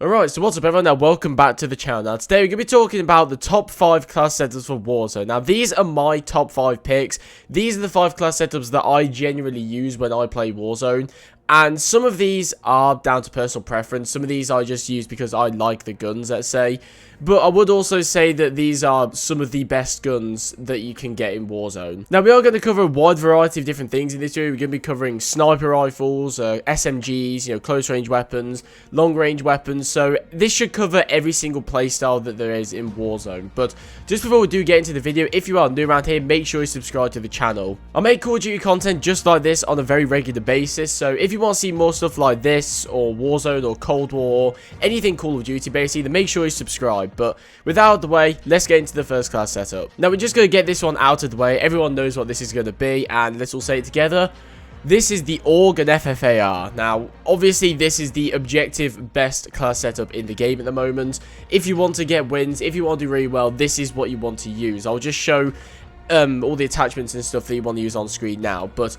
Alright, so what's up everyone, now welcome back to the channel. Now today we're going to be talking about the top 5 class setups for Warzone. Now these are my top 5 picks. These are the 5 class setups that I genuinely use when I play Warzone. And some of these are down to personal preference. Some of these I just use because I like the guns, let's say. But I would also say that these are some of the best guns that you can get in Warzone. Now, we are going to cover a wide variety of different things in this video. We're going to be covering sniper rifles, SMGs, close-range weapons, long-range weapons. So, this should cover every single playstyle that there is in Warzone. But just before we do get into the video, if you are new around here, make sure you subscribe to the channel. I make Call of Duty content just like this on a very regular basis. So, if you want to see more stuff like this, or Warzone, or Cold War, anything Call of Duty basically, then make sure you subscribe. But without out of the way, let's get into the first class setup. Now we're just going to get this one out of the way. Everyone knows what this is going to be, and let's all say it together. This is the AUG and FFAR. Now, obviously, this is the objective best class setup in the game at the moment. If you want to get wins, if you want to do really well, this is what you want to use. I'll just show all the attachments and stuff that you want to use on screen now, but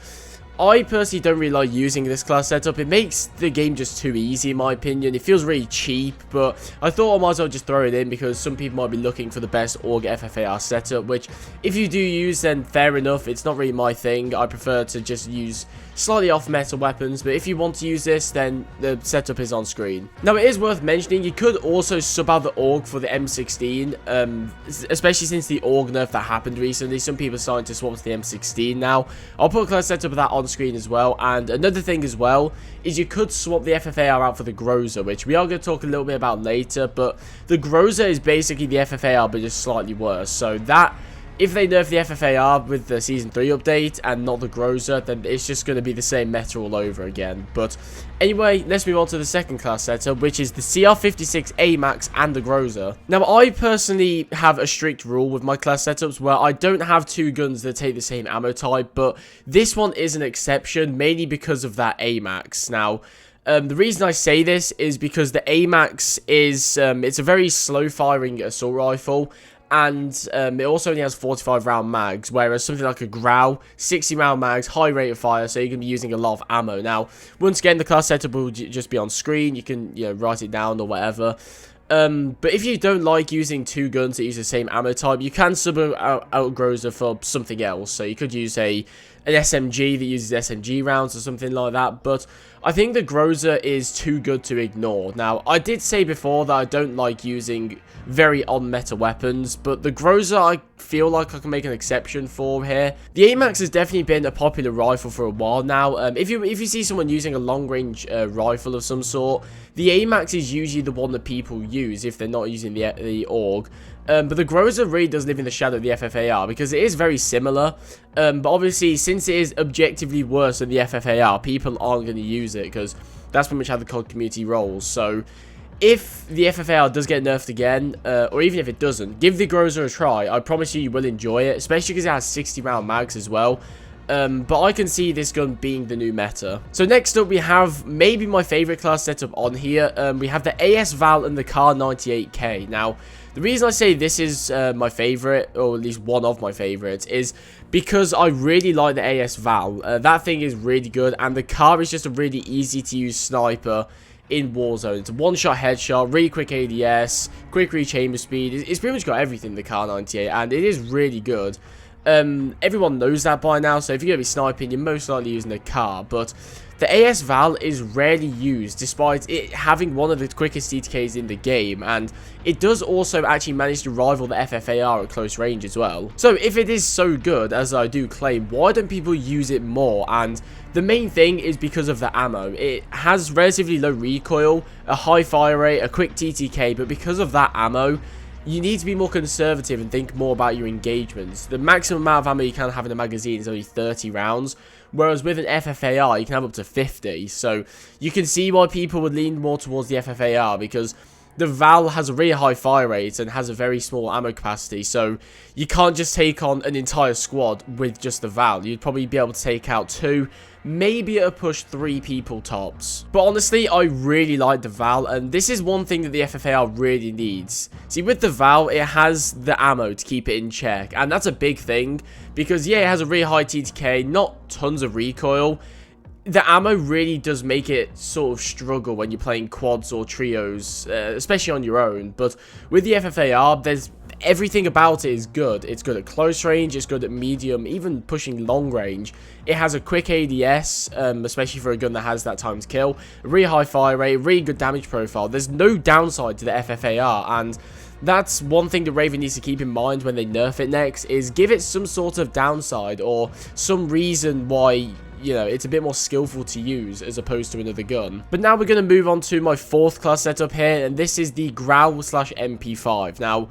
I personally don't really like using this class setup. It makes the game just too easy in my opinion. It feels really cheap, but I thought I might as well just throw it in because some people might be looking for the best AUG FFAR setup, which if you do use, then fair enough. It's not really my thing. I prefer to just use slightly off metal weapons, but if you want to use this, then the setup is on screen. Now it is worth mentioning, you could also sub out the AUG for the M16, especially since the AUG nerf that happened recently. Some people are starting to swap to the M16 now. I'll put a class setup of that on screen as well. And another thing as well is you could swap the FFAR out for the Groza, which we are going to talk a little bit about later, but the Groza is basically the FFAR but just slightly worse. So that, if they nerf the FFAR with the Season 3 update and not the Groza, then it's just going to be the same meta all over again. But anyway, let's move on to the second class setup, which is the CR56 AMAX and the Groza. Now, I personally have a strict rule with my class setups where I don't have two guns that take the same ammo type, but this one is an exception, mainly because of that AMAX. Now, the reason I say this is because the AMAX is, it's a very slow-firing assault rifle, and it also only has 45 round mags, whereas something like a Grau, 60 round mags, high rate of fire, so you're going to be using a lot of ammo. Now, once again, the class setup will just be on screen. You can, write it down or whatever. But if you don't like using two guns that use the same ammo type, you can sub out Groza for something else. So you could use an SMG that uses SMG rounds or something like that. But I think the Groza is too good to ignore. Now, I did say before that I don't like using very on-meta weapons, but the Groza I feel like I can make an exception for here. The AMAX has definitely been a popular rifle for a while now. If you see someone using a long-range rifle of some sort, the AMAX is usually the one that people use if they're not using the AUG. But the Groza really does live in the shadow of the FFAR because it is very similar. But obviously, since it is objectively worse than the FFAR, people aren't going to use it because that's pretty much how the COD community rolls. So if the FFAR does get nerfed again, or even if it doesn't, give the Groza a try. I promise you will enjoy it, especially because it has 60 round mags as well. But I can see this gun being the new meta. So next up we have maybe my favorite class setup on here. We have the ASVAL and the Kar98k. Now, the reason I say this is my favorite, or at least one of my favorites, is because I really like the ASVAL. That thing is really good, and the car is just a really easy to use sniper in Warzone. It's a one-shot headshot, really quick ADS, quick rechamber speed. It's pretty much got everything, the Kar98, and it is really good. Everyone knows that by now, so if you're going to be sniping, you're most likely using a car, but the ASVAL is rarely used, despite it having one of the quickest TTKs in the game, and it does also actually manage to rival the FFAR at close range as well. So if it is so good, as I do claim, why don't people use it more? And the main thing is because of the ammo. It has relatively low recoil, a high fire rate, a quick TTK, but because of that ammo, you need to be more conservative and think more about your engagements. The maximum amount of ammo you can have in a magazine is only 30 rounds, whereas with an FFAR, you can have up to 50. So you can see why people would lean more towards the FFAR, because the VAL has a really high fire rate and has a very small ammo capacity, so you can't just take on an entire squad with just the VAL. You'd probably be able to take out 2, maybe at a push 3 people tops. But honestly, I really like the VAL, and this is one thing that the FFAR really needs. See, with the VAL, it has the ammo to keep it in check, and that's a big thing, because yeah, it has a really high TTK, not tons of recoil. the ammo really does make it sort of struggle when you're playing quads or trios, especially on your own. But with the FFAR, everything about it is good. It's good at close range, it's good at medium, even pushing long range. It has a quick ADS, especially for a gun that has that time to kill. A really high fire rate, really good damage profile. There's no downside to the FFAR, and that's one thing that Raven needs to keep in mind when they nerf it next, is give it some sort of downside or some reason why, you know, it's a bit more skillful to use as opposed to another gun. But now we're going to move on to my 4th class setup here, and this is the Grau MP5. Now,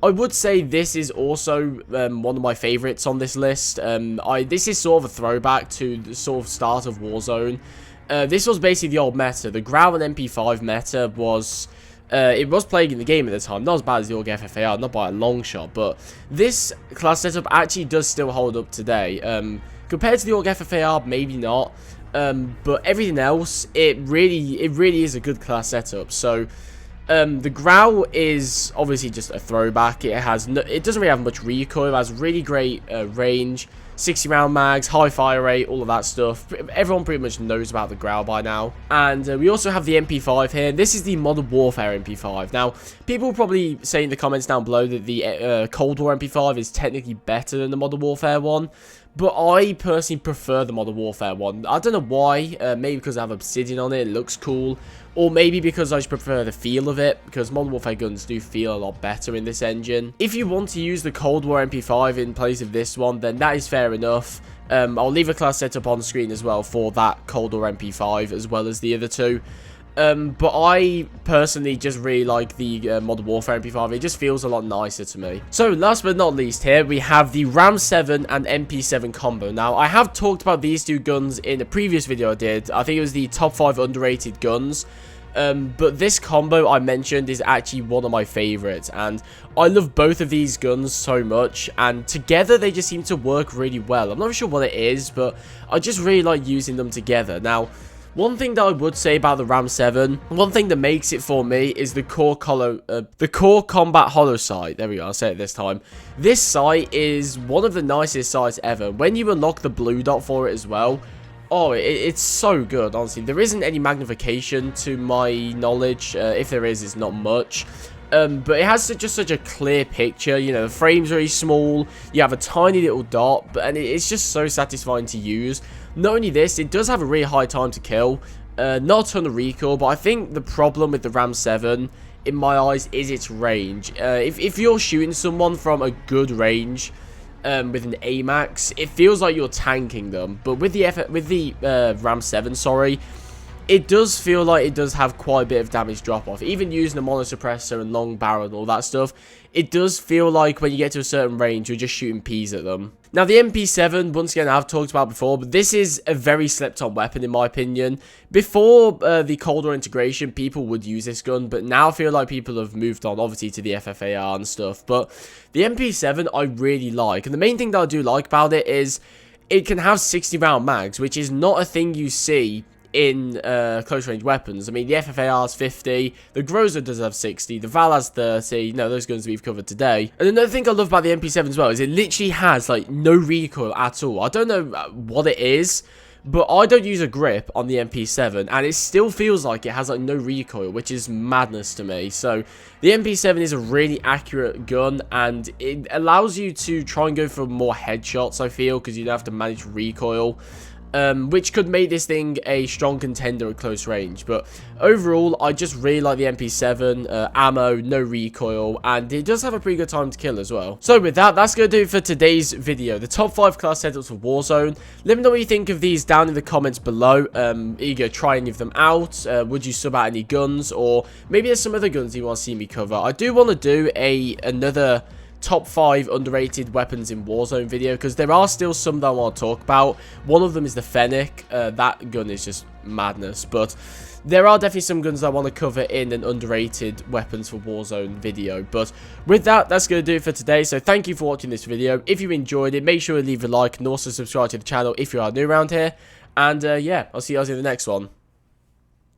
I would say this is also one of my favorites on this list. This is sort of a throwback to the sort of start of Warzone. This was basically the old meta. The Grau MP5 meta was... it was playing in the game at the time, not as bad as the AUG FFAR, not by a long shot, but this class setup actually does still hold up today. Compared to the AUG FFAR, maybe not, but everything else, it really is a good class setup. So the Grau is obviously just a throwback. It doesn't really have much recoil. It has really great range, 60 round mags, high fire rate, all of that stuff. Everyone pretty much knows about the Grau by now. And we also have the MP5 here. This is the Modern Warfare MP5. Now, people will probably say in the comments down below that the Cold War MP5 is technically better than the Modern Warfare one. But I personally prefer the Modern Warfare one. I don't know why. Maybe because I have Obsidian on it. It looks cool. Or maybe because I just prefer the feel of it. Because Modern Warfare guns do feel a lot better in this engine. If you want to use the Cold War MP5 in place of this one, then that is fair enough. I'll leave a class setup on screen as well for that Cold War MP5 as well as the other two. But I personally just really like the Modern Warfare MP5. It just feels a lot nicer to me. So last but not least here, we have the Ram7 and MP7 combo. Now, I have talked about these two guns in a previous video I did. I think it was the top 5 underrated guns. But this combo I mentioned is actually one of my favorites, and I love both of these guns so much, and together they just seem to work really well. I'm not sure what it is, but I just really like using them together. Now, one thing that I would say about the Ram7, one thing that makes it for me is the core combat hollow sight. There we go, I'll say it this time. This sight is one of the nicest sights ever. When you unlock the blue dot for it as well, oh, it's so good, honestly. There isn't any magnification to my knowledge. If there is, it's not much. But it has just such a clear picture. You know, the frame's very small. You have a tiny little dot, and it's just so satisfying to use. Not only this, it does have a really high time to kill. Not a ton of recoil, but I think the problem with the Ram7, in my eyes, is its range. If you're shooting someone from a good range with an AMAX, it feels like you're tanking them. But with the Ram7, sorry, it does feel like it does have quite a bit of damage drop-off. Even using a monosuppressor and long barrel and all that stuff, it does feel like when you get to a certain range, you're just shooting peas at them. Now, the MP7, once again, I've talked about before, but this is a very slept-on weapon, in my opinion. Before the Cold War integration, people would use this gun, but now I feel like people have moved on, obviously, to the FFAR and stuff. But the MP7, I really like. And the main thing that I do like about it is it can have 60-round mags, which is not a thing you see in close range weapons. I mean, the FFAR is 50, the Groza does have 60, the VAL has 30, you know, those guns we've covered today. And another thing I love about the MP7 as well is it literally has, like, no recoil at all. I don't know what it is, but I don't use a grip on the MP7, and it still feels like it has, like, no recoil, which is madness to me. So, the MP7 is a really accurate gun, and it allows you to try and go for more headshots, I feel, because you don't have to manage recoil. Which could make this thing a strong contender at close range. But overall, I just really like the MP7, ammo, no recoil, and it does have a pretty good time to kill as well. So with that, that's going to do it for today's video. The top 5 class setups for Warzone. Let me know what you think of these down in the comments below. Are you going to try any of them out? Would you sub out any guns? Or maybe there's some other guns you want to see me cover. I do want to do another top 5 underrated weapons in Warzone video, because there are still some that I want to talk about. One of them is the Fennec. That gun is just madness, but there are definitely some guns that I want to cover in an underrated weapons for Warzone video. But with that, that's going to do it for today. So thank you for watching this video. If you enjoyed it, make sure to leave a like and also subscribe to the channel if you are new around here. And yeah, I'll see you guys in the next one.